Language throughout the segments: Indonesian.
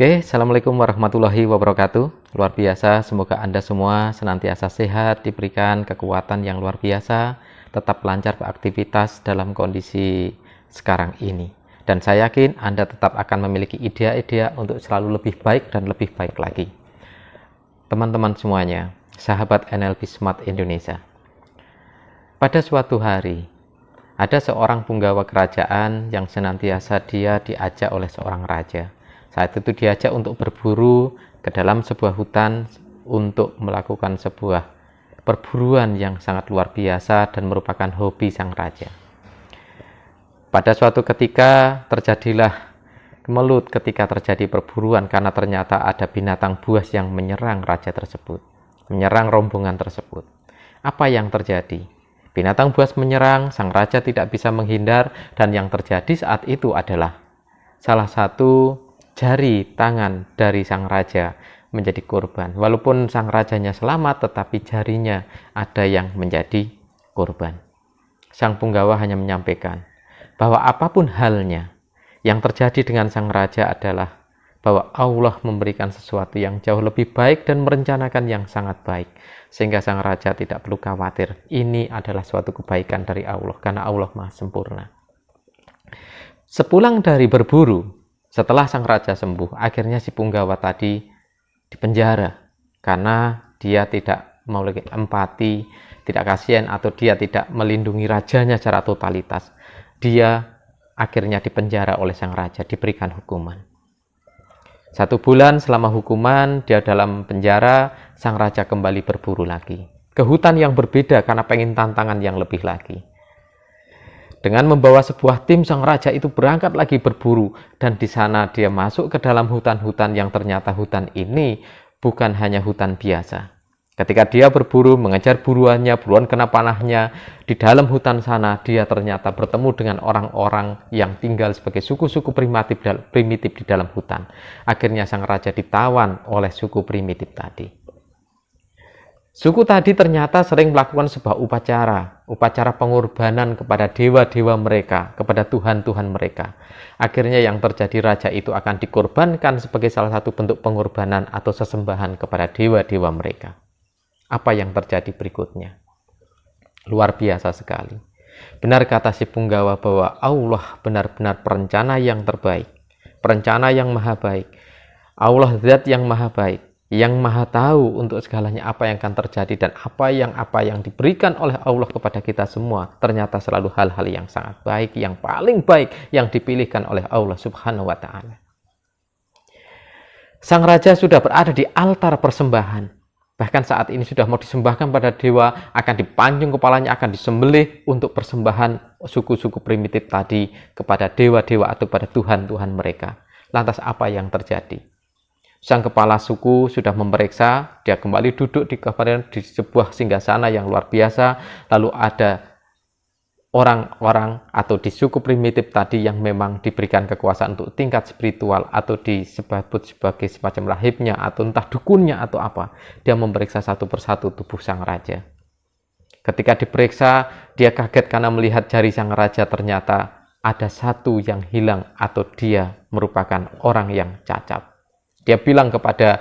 Oke, Assalamualaikum warahmatullahi wabarakatuh. Luar biasa, semoga Anda semua senantiasa sehat, diberikan kekuatan yang luar biasa, tetap lancar beraktivitas dalam kondisi sekarang ini. Dan saya yakin Anda tetap akan memiliki ide-ide untuk selalu lebih baik dan lebih baik lagi. Teman-teman semuanya, sahabat NLP Smart Indonesia. Pada suatu hari, ada seorang punggawa kerajaan yang senantiasa dia diajak oleh seorang raja. Saat itu diajak untuk berburu ke dalam sebuah hutan untuk melakukan sebuah perburuan yang sangat luar biasa dan merupakan hobi sang raja. Pada suatu ketika terjadilah kemelut ketika terjadi perburuan karena ternyata ada binatang buas yang menyerang raja tersebut, menyerang rombongan tersebut. Apa yang terjadi? Binatang buas menyerang, sang raja tidak bisa menghindar, dan yang terjadi saat itu adalah salah satu jari tangan dari sang raja menjadi korban. Walaupun sang rajanya selamat, tetapi jarinya ada yang menjadi korban. Sang punggawa hanya menyampaikan bahwa apapun halnya, yang terjadi dengan sang raja adalah bahwa Allah memberikan sesuatu yang jauh lebih baik dan merencanakan yang sangat baik. Sehingga sang raja tidak perlu khawatir. Ini adalah suatu kebaikan dari Allah, karena Allah Maha Sempurna. Sepulang dari berburu, setelah sang raja sembuh, akhirnya si punggawa tadi dipenjara karena dia tidak memiliki empati, tidak kasihan, atau dia tidak melindungi rajanya secara totalitas. Dia akhirnya dipenjara oleh sang raja, diberikan hukuman. 1 bulan selama hukuman, dia dalam penjara, sang raja kembali berburu lagi. Ke hutan yang berbeda karena pengen tantangan yang lebih lagi. Dengan membawa sebuah tim, sang raja itu berangkat lagi berburu, dan di sana dia masuk ke dalam hutan-hutan yang ternyata hutan ini bukan hanya hutan biasa. Ketika dia berburu, mengejar buruannya, buruan kena panahnya, di dalam hutan sana dia ternyata bertemu dengan orang-orang yang tinggal sebagai suku-suku primitif di dalam hutan. Akhirnya sang raja ditawan oleh suku primitif tadi. Suku tadi ternyata sering melakukan sebuah upacara pengorbanan kepada dewa-dewa mereka, kepada Tuhan-Tuhan mereka. Akhirnya yang terjadi, raja itu akan dikorbankan sebagai salah satu bentuk pengorbanan atau sesembahan kepada dewa-dewa mereka. Apa yang terjadi berikutnya? Luar biasa sekali. Benar kata si punggawa bahwa Allah benar-benar perencana yang terbaik, perencana yang maha baik. Allah zat yang maha baik, yang maha tahu untuk segalanya apa yang akan terjadi, dan apa yang diberikan oleh Allah kepada kita semua ternyata selalu hal-hal yang sangat baik, yang paling baik yang dipilihkan oleh Allah Subhanahu wa Ta'ala. Sang raja sudah berada di altar persembahan, bahkan saat ini sudah mau disembahkan pada dewa, akan dipanjung kepalanya, akan disembelih untuk persembahan suku-suku primitif tadi kepada dewa-dewa atau pada Tuhan-Tuhan mereka. Lantas apa yang terjadi? Sang kepala suku sudah memeriksa, dia kembali duduk di sebuah singgasana yang luar biasa. Lalu ada orang-orang atau di suku primitif tadi yang memang diberikan kekuasaan untuk tingkat spiritual, atau disebut sebagai semacam rahibnya, atau entah dukunnya atau apa. Dia memeriksa satu persatu tubuh sang raja. Ketika diperiksa, dia kaget karena melihat jari sang raja ternyata ada satu yang hilang, atau dia merupakan orang yang cacat. Dia bilang kepada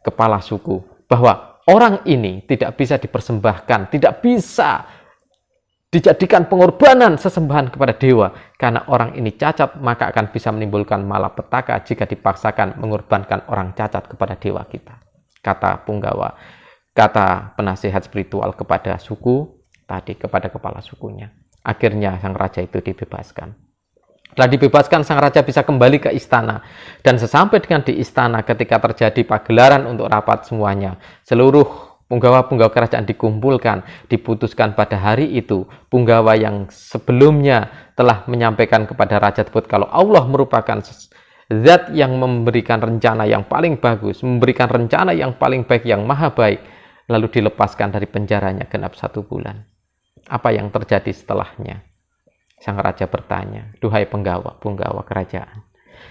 kepala suku bahwa orang ini tidak bisa dipersembahkan, tidak bisa dijadikan pengorbanan sesembahan kepada dewa, karena orang ini cacat, maka akan bisa menimbulkan malapetaka jika dipaksakan mengorbankan orang cacat kepada dewa kita. Kata punggawa, kata penasihat spiritual kepada suku tadi, kepada kepala sukunya. Akhirnya sang raja itu dibebaskan. Setelah dibebaskan, sang raja bisa kembali ke istana. Dan sesampai dengan di istana, ketika terjadi pagelaran untuk rapat semuanya, seluruh punggawa-punggawa kerajaan dikumpulkan. Diputuskan pada hari itu, punggawa yang sebelumnya telah menyampaikan kepada raja tersebut kalau Allah merupakan zat yang memberikan rencana yang paling bagus, memberikan rencana yang paling baik, yang maha baik, lalu dilepaskan dari penjaranya genap 1 bulan. Apa yang terjadi setelahnya? Sang raja bertanya, duhai punggawa kerajaan,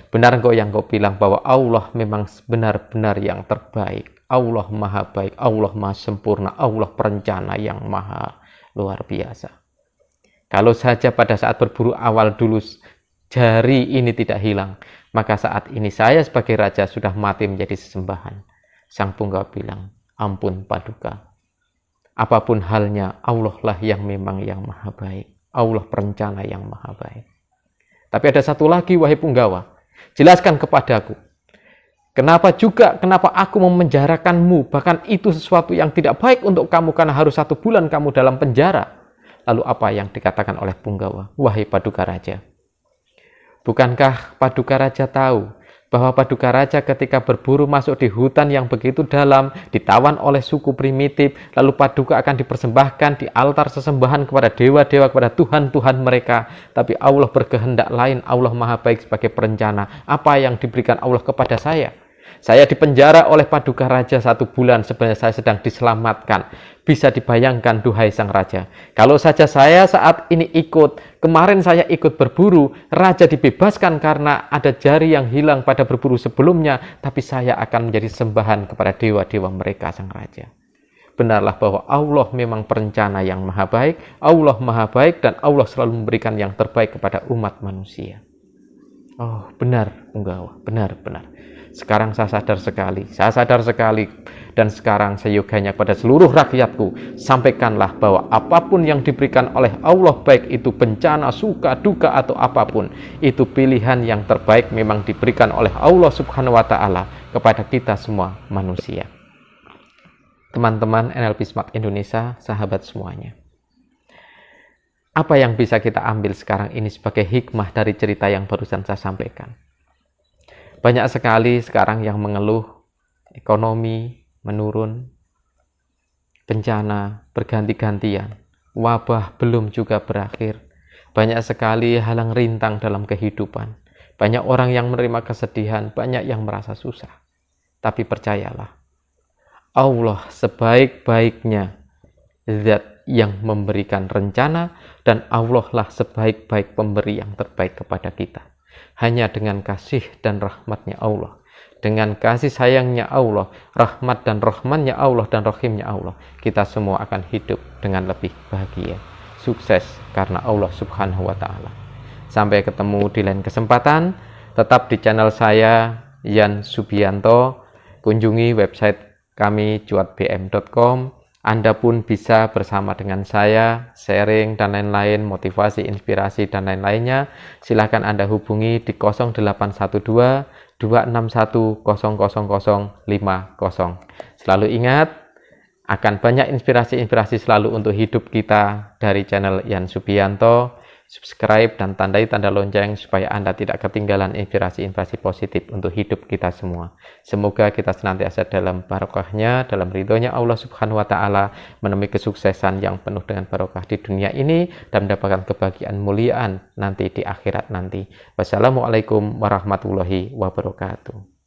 benar engkau yang kau bilang bahwa Allah memang benar-benar yang terbaik, Allah maha baik, Allah maha sempurna, Allah perencana yang maha luar biasa. Kalau saja pada saat berburu awal dulu jari ini tidak hilang, Maka saat ini saya sebagai raja sudah mati menjadi sesembahan. Sang Punggawa bilang, ampun Paduka. Apapun halnya, Allah lah yang memang yang maha baik. Allah perencana yang maha baik. Tapi ada satu lagi, wahai Punggawa. Jelaskan kepadaku. Kenapa aku memenjarakanmu? Bahkan itu sesuatu yang tidak baik untuk kamu karena harus 1 bulan kamu dalam penjara. Lalu apa yang dikatakan oleh Punggawa? Wahai Paduka Raja. Bukankah Paduka Raja tahu bahwa Paduka Raja ketika berburu masuk di hutan yang begitu dalam, ditawan oleh suku primitif, lalu Paduka akan dipersembahkan di altar sesembahan kepada dewa-dewa, kepada Tuhan-Tuhan mereka. Tapi Allah berkehendak lain, Allah maha baik sebagai perencana. Apa yang diberikan Allah kepada saya? Saya dipenjara oleh Paduka Raja 1 bulan, sebenarnya saya sedang diselamatkan. Bisa dibayangkan, duhai sang raja, kalau saja saya saat ini kemarin saya ikut berburu, raja dibebaskan karena ada jari yang hilang pada berburu sebelumnya, tapi saya akan menjadi sembahan kepada dewa-dewa mereka, sang raja. Benarlah bahwa Allah memang perencana yang maha baik, Allah maha baik, dan Allah selalu memberikan yang terbaik kepada umat manusia. Oh, benar, Punggawa, benar. Sekarang saya sadar sekali, dan sekarang seyogyanya pada seluruh rakyatku, sampaikanlah bahwa apapun yang diberikan oleh Allah, baik itu bencana, suka, duka, atau apapun, itu pilihan yang terbaik memang diberikan oleh Allah Subhanahu wa Ta'ala kepada kita semua manusia. Teman-teman NLP Smart Indonesia, sahabat semuanya, apa yang bisa kita ambil sekarang ini sebagai hikmah dari cerita yang barusan saya sampaikan? Banyak sekali sekarang yang mengeluh ekonomi menurun, bencana berganti-gantian, wabah belum juga berakhir. Banyak sekali halang rintang dalam kehidupan. Banyak orang yang menerima kesedihan, banyak yang merasa susah. Tapi percayalah, Allah sebaik-baiknya zat yang memberikan rencana, dan Allah lah sebaik-baik pemberi yang terbaik kepada kita. Hanya dengan kasih dan rahmatnya Allah, dengan kasih sayangnya Allah, rahmat dan rahmannya Allah, dan rahimnya Allah, kita semua akan hidup dengan lebih bahagia, sukses karena Allah Subhanahu wa Ta'ala. Sampai ketemu di lain kesempatan. Tetap di channel saya, Yan Subianto. Kunjungi website kami cuatbm.com. Anda pun bisa bersama dengan saya, sharing dan lain-lain, motivasi, inspirasi, dan lain-lainnya. Silahkan Anda hubungi di 0812 261 00050. Selalu ingat, akan banyak inspirasi-inspirasi selalu untuk hidup kita dari channel Yan Subianto. Subscribe dan tandai tanda lonceng supaya Anda tidak ketinggalan inspirasi-inspirasi positif untuk hidup kita semua. Semoga kita senantiasa dalam barokahnya, dalam ridhonya Allah Subhanahu wa Ta'ala, menemui kesuksesan yang penuh dengan barokah di dunia ini dan mendapatkan kebahagiaan muliaan nanti di akhirat nanti. Wassalamualaikum warahmatullahi wabarakatuh.